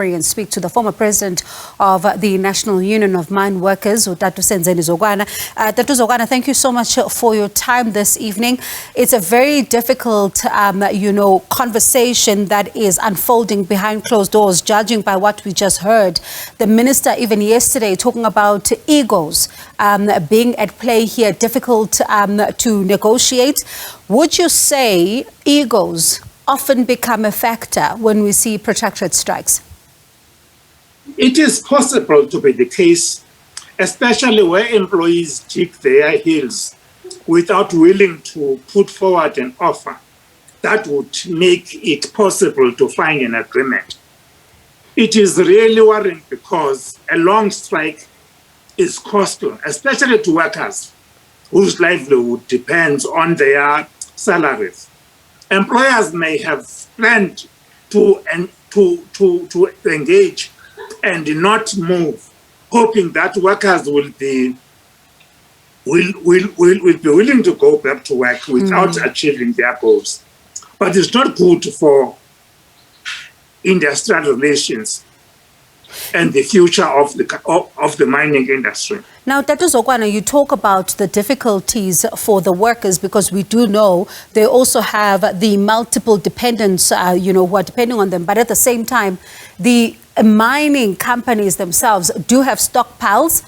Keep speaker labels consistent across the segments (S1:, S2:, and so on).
S1: and speak to the former president of the National Union of Mineworkers, Senzeni Zokwana. Zokwana, thank you so much for your time this evening. It's a very difficult, conversation that is unfolding behind closed doors, judging by what we just heard. The minister, even yesterday, talking about egos being at play here, difficult to negotiate. Would you say egos often become a factor when we see protracted strikes?
S2: It is possible to be the case, especially where employees dig their heels without willing to put forward an offer that would make it possible to find an agreement. It is really worrying because a long strike is costly, especially to workers whose livelihood depends on their salaries. Employers may have planned to engage and not move, hoping that workers will be willing to go back to work without achieving their goals. But it's not good for industrial relations and the future of the mining industry.
S1: Now, Zokwana, you talk about the difficulties for the workers because we do know they also have the multiple dependents, who are depending on them. But at the same time, the mining companies themselves do have stockpiles,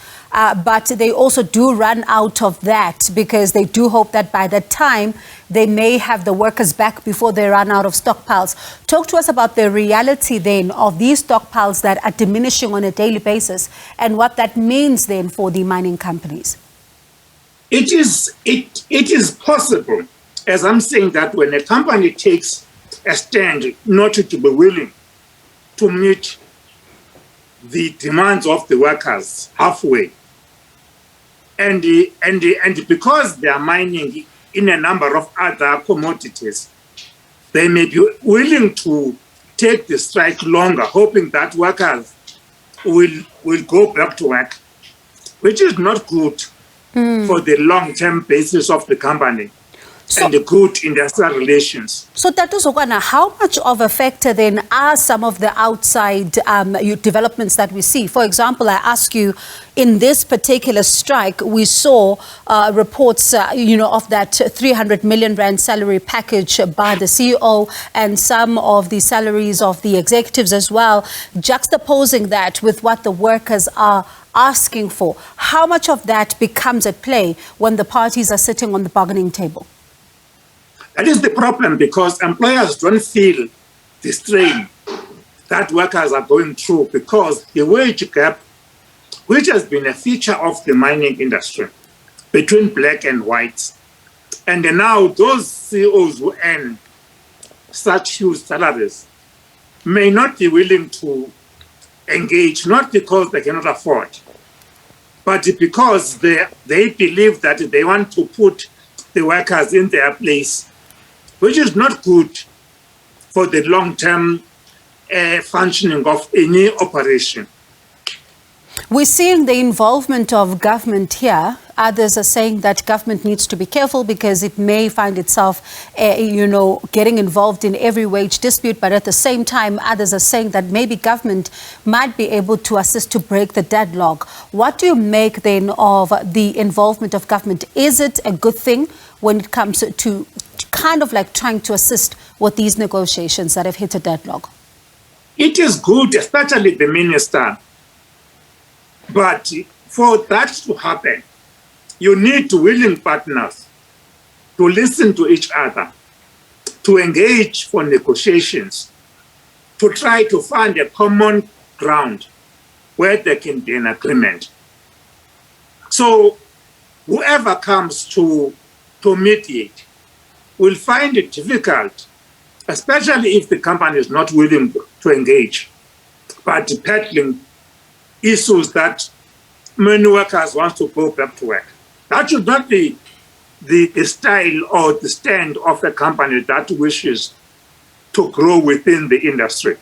S1: but they also do run out of that because they do hope that by the time they may have the workers back before they run out of stockpiles. Talk to us about the reality then of these stockpiles that are diminishing on a daily basis and what that means then for the mining companies.
S2: It is possible, as I'm saying, that when a company takes a stand not to be willing to meet the demands of the workers halfway, and because they are mining in a number of other commodities, they may be willing to take the strike longer, hoping that workers will go back to work, which is not good for the long-term basis of the company and the good industrial relations.
S1: So, Zokwana, how much of a factor then are some of the outside developments that we see? For example, I ask you, in this particular strike, we saw reports, of that 300 million rand salary package by the CEO and some of the salaries of the executives as well, juxtaposing that with what the workers are asking for. How much of that becomes at play when the parties are sitting on the bargaining table?
S2: That is the problem, because employers don't feel the strain that workers are going through, because the wage gap, which has been a feature of the mining industry between black and whites, and now those CEOs who earn such huge salaries may not be willing to engage, not because they cannot afford, but because they believe that they want to put the workers in their place, which is not good for the long-term functioning of any operation.
S1: We're seeing the involvement of government here. Others are saying that government needs to be careful because it may find itself, getting involved in every wage dispute. But at the same time, others are saying that maybe government might be able to assist to break the deadlock. What do you make then of the involvement of government? Is it a good thing when it comes to kind of like trying to assist with these negotiations that have hit a deadlock?
S2: It is good, especially the minister. But for that to happen, you need willing partners to listen to each other, to engage for negotiations, to try to find a common ground where there can be an agreement. So whoever comes to mediate will find it difficult, especially if the company is not willing to engage, but peddling issues that many workers want to go back to work. That should not be the style or the stand of a company that wishes to grow within the industry.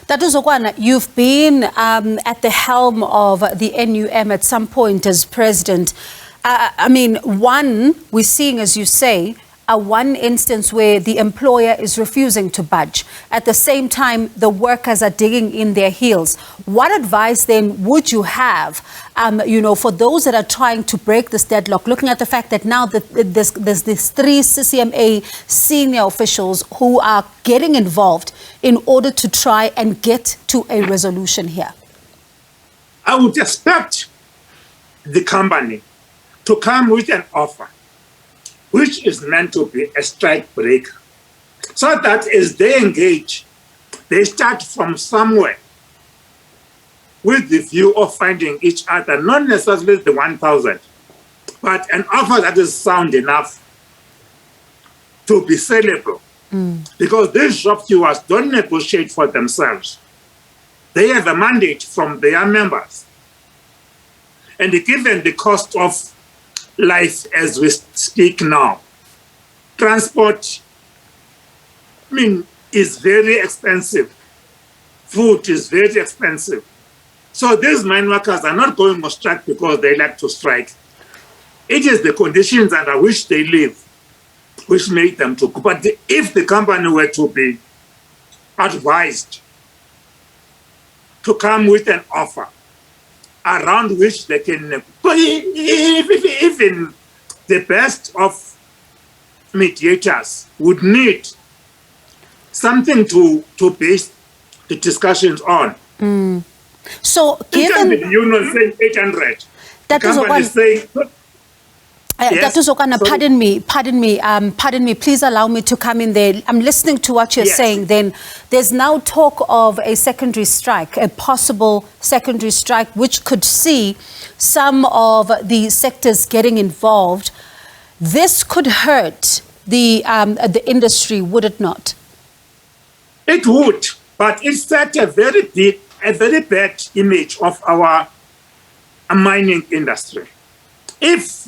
S1: Zokwana, you've been at the helm of the NUM at some point as president. We're seeing, as you say, one instance where the employer is refusing to budge. At the same time, the workers are digging in their heels. What advice then would you have, for those that are trying to break this deadlock, looking at the fact that now there's these 3 CCMA senior officials who are getting involved in order to try and get to a resolution here?
S2: I would expect the company to come with an offer which is meant to be a strike breaker, so that as they engage, they start from somewhere with the view of finding each other, not necessarily the 1,000, but an offer that is sound enough to be sellable. Because these shopkeepers don't negotiate for themselves. They have a mandate from their members. And given the cost of life as we speak now, transport, is very expensive. Food is very expensive. So these mine workers are not going on strike because they like to strike. It is the conditions under which they live which make them to go. But if the company were to be advised to come with an offer around which they can, even the best of mediators would need something to base the discussions on.
S1: So given
S2: the union saying 800,
S1: that
S2: the
S1: is
S2: company saying, yes,
S1: Dr. Zokwana, pardon me, please allow me to come in there. I'm listening to what you're saying. Then there's now talk of a secondary strike, a possible secondary strike, which could see some of the sectors getting involved. This could hurt the industry, would it not?
S2: It would, but it set a very bad image of our mining industry. If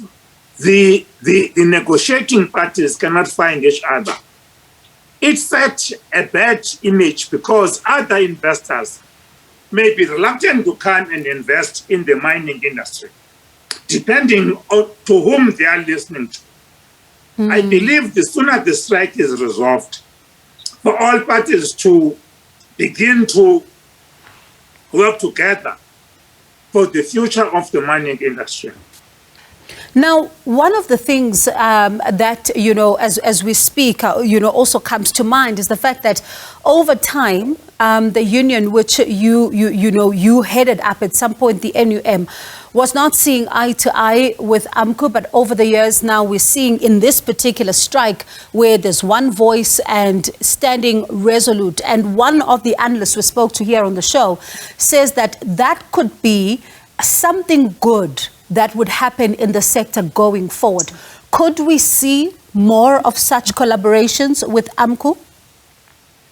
S2: the negotiating parties cannot find each other, it set a bad image because other investors may be reluctant to come and invest in the mining industry, depending on to whom they are listening to. I believe the sooner the strike is resolved, for all parties to begin to work together for the future of the mining industry.
S1: Now, one of the things that, as we speak, also comes to mind is the fact that over time, the union which you headed up at some point, the NUM, was not seeing eye to eye with AMCU, but over the years now we're seeing in this particular strike where there's one voice and standing resolute. And one of the analysts we spoke to here on the show says that that could be something good that would happen in the sector going forward. Could we see more of such collaborations with AMCU?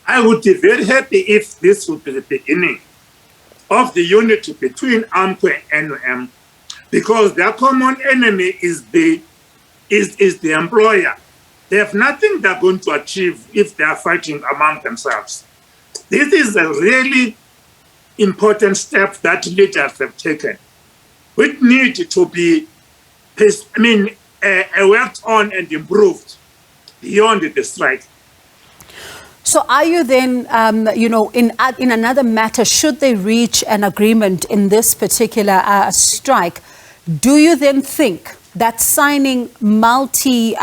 S2: I would be very happy if this would be the beginning of the unity between AMCU and NUM, because their common enemy is the employer. They have nothing they're going to achieve if they are fighting among themselves. This is a really important step that leaders have taken, which need to be worked on and improved beyond the strike.
S1: So are you then, in another matter, should they reach an agreement in this particular strike, do you then think that signing multi-year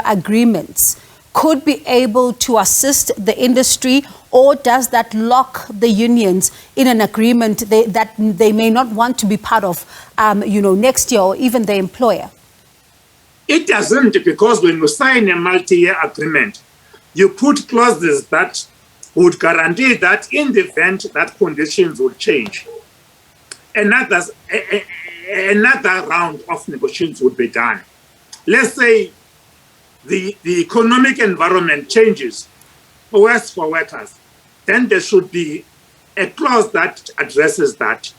S1: agreements could be able to assist the industry, or does that lock the unions in an agreement that they may not want to be part of, next year, or even the employer?
S2: It doesn't, because when you sign a multi-year agreement, you put clauses that would guarantee that in the event that conditions will change, another round of negotiations would be done. Let's say the economic environment changes worse for workers, then there should be a clause that addresses that.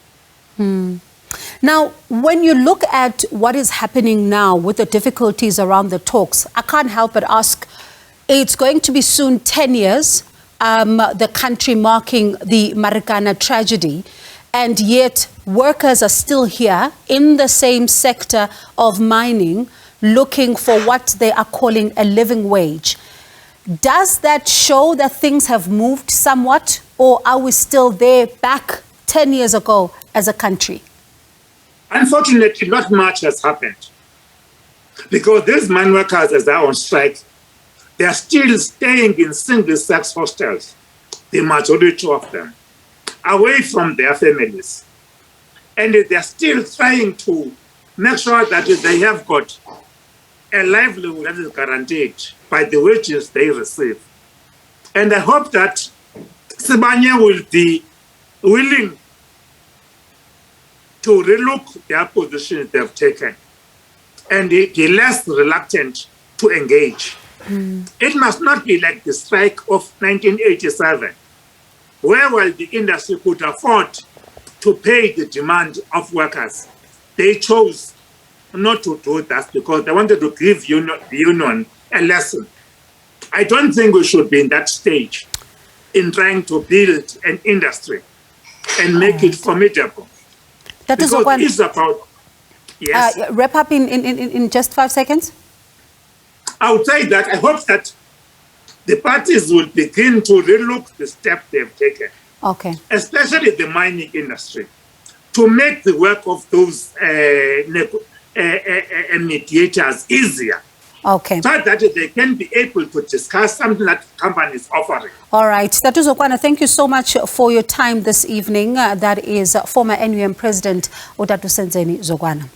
S1: Now, when you look at what is happening now with the difficulties around the talks, I can't help but ask, it's going to be soon 10 years, the country marking the Marikana tragedy, and yet workers are still here in the same sector of mining looking for what they are calling a living wage. Does that show that things have moved somewhat, or are we still there back 10 years ago as a country?
S2: Unfortunately, not much has happened. Because these mine workers, as they are on strike, they are still staying in single-sex hostels, the majority of them, away from their families. And they are still trying to make sure that they have got a livelihood that is guaranteed by the wages they receive. And I hope that Sibanye will be willing to relook their positions they've taken and be less reluctant to engage. It must not be like the strike of 1987, where while the industry could afford to pay the demand of workers, they chose not to do that because they wanted to give the union a lesson. I don't think we should be in that stage in trying to build an industry and make it formidable.
S1: That is
S2: because it's about, yes.
S1: Wrap up in just 5 seconds.
S2: I would say that I hope that the parties will begin to relook the step they've taken,
S1: okay,
S2: especially the mining industry, to make the work of those mediators easier.
S1: Okay.
S2: So that they can be able to discuss something that the company is offering.
S1: All right. Senzeni Zokwana, thank you so much for your time this evening. That is former NUM President Senzeni Zokwana.